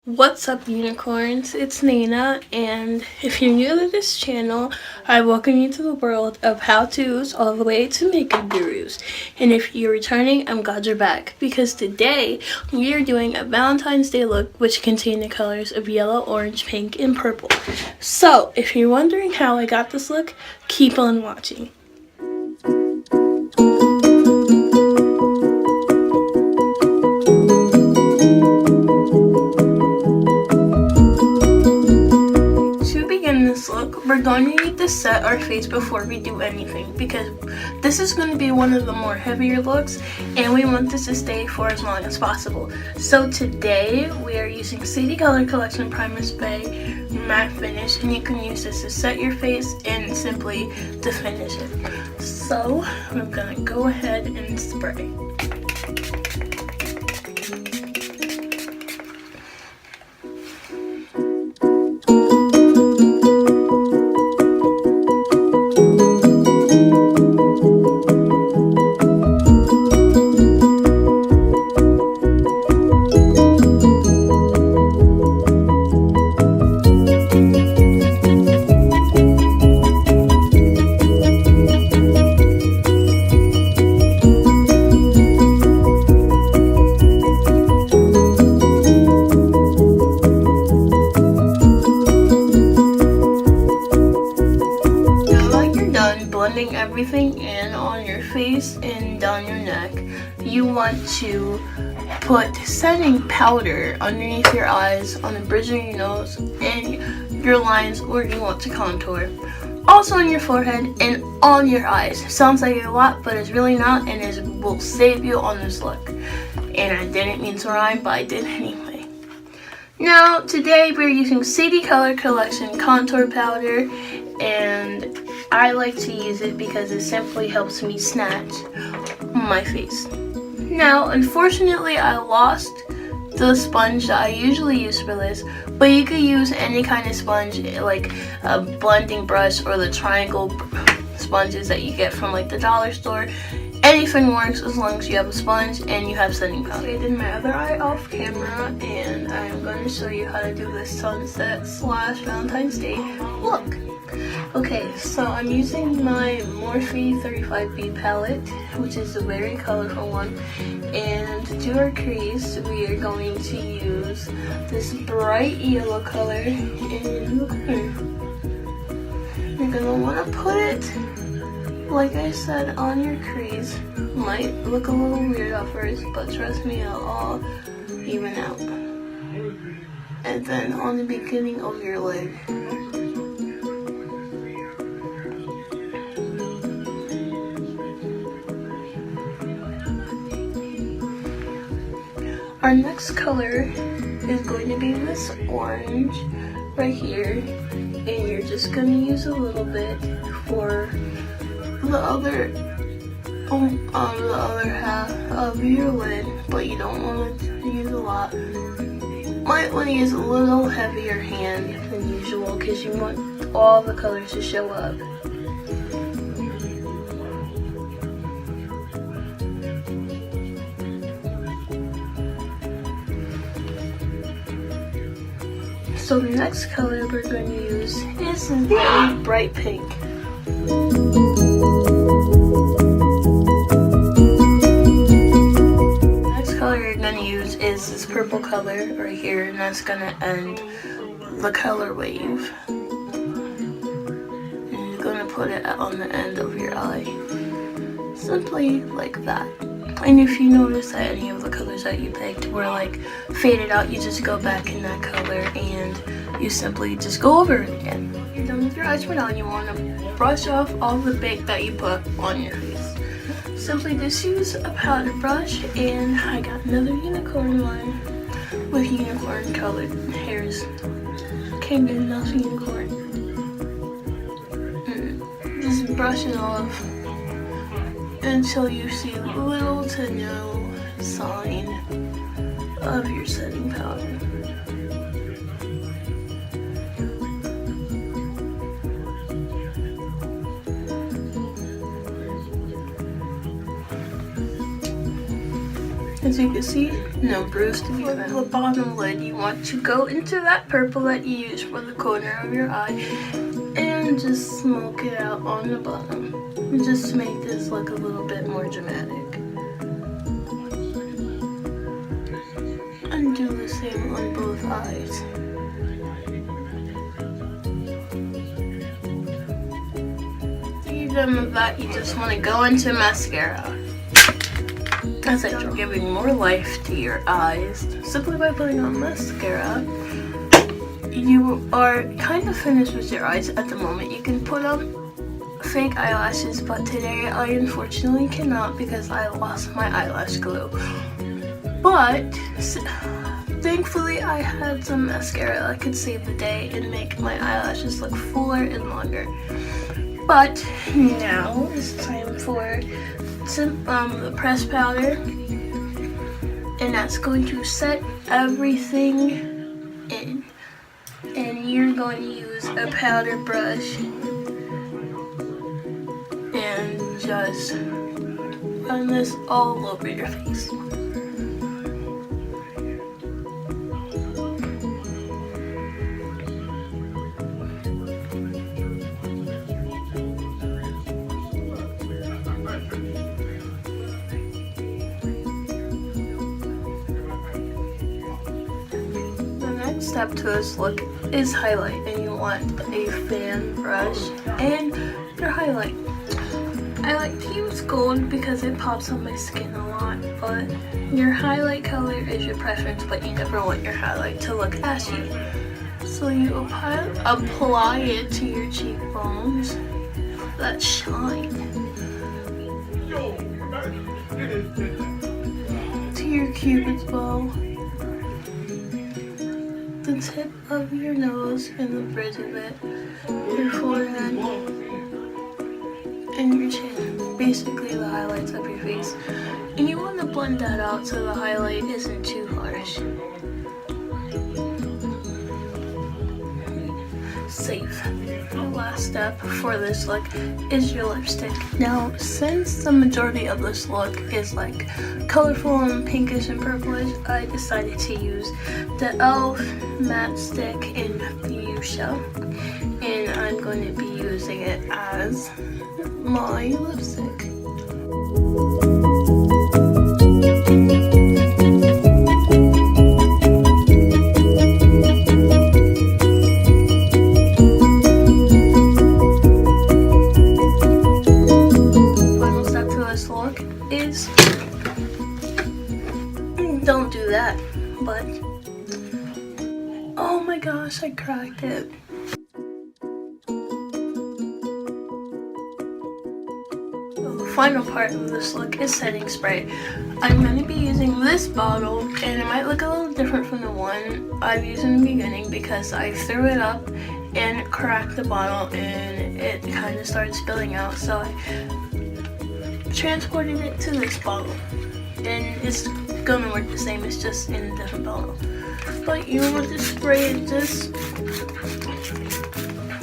What's up, unicorns? It's Nina, and if you're new to this channel, I welcome you to the world of how-tos all the way to makeup gurus. And if you're returning, I'm glad you're back, because today we are doing a Valentine's Day look which contains the colors of yellow, orange, pink, and purple. So if you're wondering how I got this look, keep on watching. We're going to need to set our face before we do anything, because this is going to be one of the more heavier looks and we want this to stay for as long as possible. So today we are using City Color Collection Primer Spray Matte Finish, and you can use this to set your face and simply to finish it. So I'm going to go ahead and spray. Blending everything in on your face and down your neck, you want to put setting powder underneath your eyes, on the bridge of your nose, and your lines where you want to contour. Also on your forehead and on your eyes. Sounds like a lot, but it's really not, and it will save you on this look. And I didn't mean to rhyme, but I did anyway. Now, today we're using City Color Collection Contour Powder, and I like to use it because it simply helps me snatch my face. Now, unfortunately, I lost the sponge that I usually use for this, but you could use any kind of sponge, like a blending brush or the triangle sponges that you get from like the dollar store. Anything works as long as you have a sponge and you have setting powder. I did my other eye off camera, and I'm going to show you how to do this sunset / Valentine's Day look. Okay, so I'm using my Morphe 35B palette, which is a very colorful one, and to do our crease, we are going to use this bright yellow color in the corner. You're going to want to put it, like I said, on your crease. Might look a little weird at first, but trust me, it'll all even out. And then on the beginning of your lid. Our next color is going to be this orange right here, and you're just going to use a little bit for the other half of your lid, but you don't want to use a lot. Might want to use a little heavier hand than usual because you want all the colors to show up. So the next color we're going to use is this very bright pink. The next color you're going to use is this purple color right here, and that's going to end the color wave. And you're going to put it on the end of your eye. Simply like that. And if you notice that any of the colors that you picked were like faded out, you just go back in that color and you simply just go over it again. When you're done with your eyes put on, you want to brush off all the bake that you put on your face. Simply just use a powder brush, and I got another unicorn one with unicorn colored hairs. Can't get enough unicorn. Just brush it off until you see little to no sign of your setting powder. And As you can see, no bruise to be found. The bottom lid, you want to go into that purple that you use for the corner of your eye and just smoke it out on the bottom. And just to make this look a little bit more dramatic. And do the same on both eyes. When you're done with that, you just want to go into mascara. As you're giving more life to your eyes simply by putting on mascara. You are kind of finished with your eyes at the moment. You can put on fake eyelashes, but today I unfortunately cannot because I lost my eyelash glue. But thankfully I had some mascara that could save the day and make my eyelashes look fuller and longer. But now it's time for the pressed powder, and that's going to set everything in. And you're going to use a powder brush and just run this all over your face. Step to this look is highlight, and you want a fan brush and your highlight. I like to use gold because it pops on my skin a lot, but your highlight color is your preference, but you never want your highlight to look ashy. So you apply it to your cheekbones that shine, to your cupid's bow, the tip of your nose and the bridge of it, your forehead, and your chin. Basically the highlights of your face. And you want to blend that out so the highlight isn't too harsh. Safe. The last step for this look is your lipstick. Now, since the majority of this look is like colorful and pinkish and purplish, I decided to use the e.l.f. matte stick in Fuchsia, and I'm going to be using it as my lipstick. Don't do that, but oh my gosh, I cracked it. The final part of this look is setting spray. I'm going to be using this bottle, and it might look a little different from the one I've used in the beginning because I threw it up and cracked the bottle and it kind of started spilling out, so I transported it to this bottle, and it's gonna work the same, it's just in a different bottle. But you want to spray it just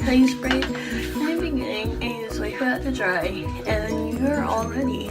how you spray it in the beginning, and you just wait for that to dry, and then you're all ready.